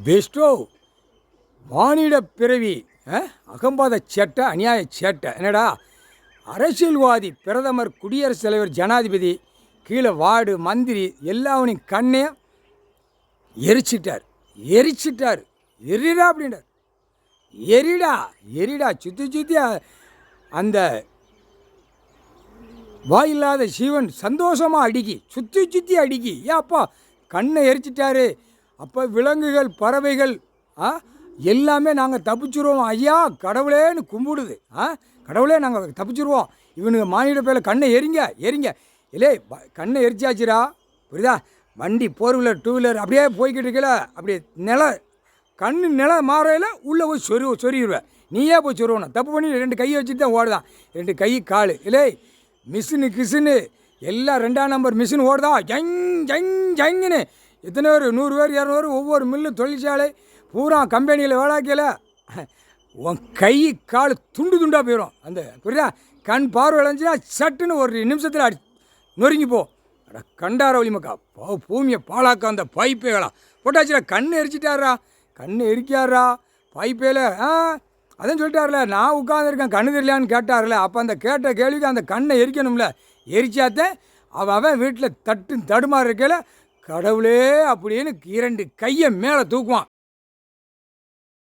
Bairstow மானிட பிறவி அகம்பாத சேட்டை அநியாய சேட்டை என்னடா அரசியல்வாதி பிரதமர் குடியரசுத் தலைவர் ஜனாதிபதி கீழே வார்டு மந்திரி எல்லாவனையும் கண்ணையும் எரிச்சிட்டார் எரிடா அப்படின்றார். எரிடா சுற்றி அந்த வாயில்லாத சீவன் சந்தோஷமாக அடிக்கி சுற்றி அடிக்கி ஏன் அப்பா கண்ணை எரிச்சிட்டாரு. அப்போ விலங்குகள் பறவைகள் எல்லாமே நாங்கள் தப்பிச்சுருவோம் ஐயா கடவுளேன்னு கும்பிடுது. கடவுளே நாங்கள் தப்பிச்சுருவோம். இவனுங்க மானிட பேரில் கண்ணை எரிங்க இல்லே கண்ணை எரிச்சாச்சுரா புரியுதா. வண்டி 4 வீலர் 2 வீலர் அப்படியே போய்கிட்டு இருக்கல அப்படியே நில மாறையில் உள்ளே போய் சொருகிடுவேன். நீயே போய் சொருவணும். தப்பு பண்ணி 2 கையை வச்சுட்டு தான் ஓடுதான். 2 கை கால் இல்லை மிஷினு எல்லாம் 2ஆம் நம்பர் மிஷின் ஓடுதா ஜங்குன்னு எத்தனை பேர் 100 பேர் 200 பேர் ஒவ்வொரு மில்லு தொழிற்சாலை பூரா கம்பெனியில் வேளாக்கையில் உன் கை கால் துண்டாக போயிடும். அந்த புரியுதா கண் பார்வை இழந்துச்சுன்னா சட்டுன்னு ஒரு நிமிஷத்தில் நொறுங்கி போ. அட கண்டார வலிமக்கா பூமியை பாலாக்க அந்த பைப்பேகளா போட்டாச்சுடா. கண் எரிக்காரா பைப்பேல அதான் சொல்லிட்டார்ல. நான் உட்காந்துருக்கேன் கண்ணு தெரியலான்னு கேட்டார்ல. அப்போ அந்த கேட்ட கேள்விக்கு அந்த கண்ணை எரிக்கணும்ல. எரிச்சாத்தேன் அவன் வீட்டில் தடுமாறு இருக்கையில் கடவுளே அப்படின்னு 2 கையை மேலே தூக்குவான்.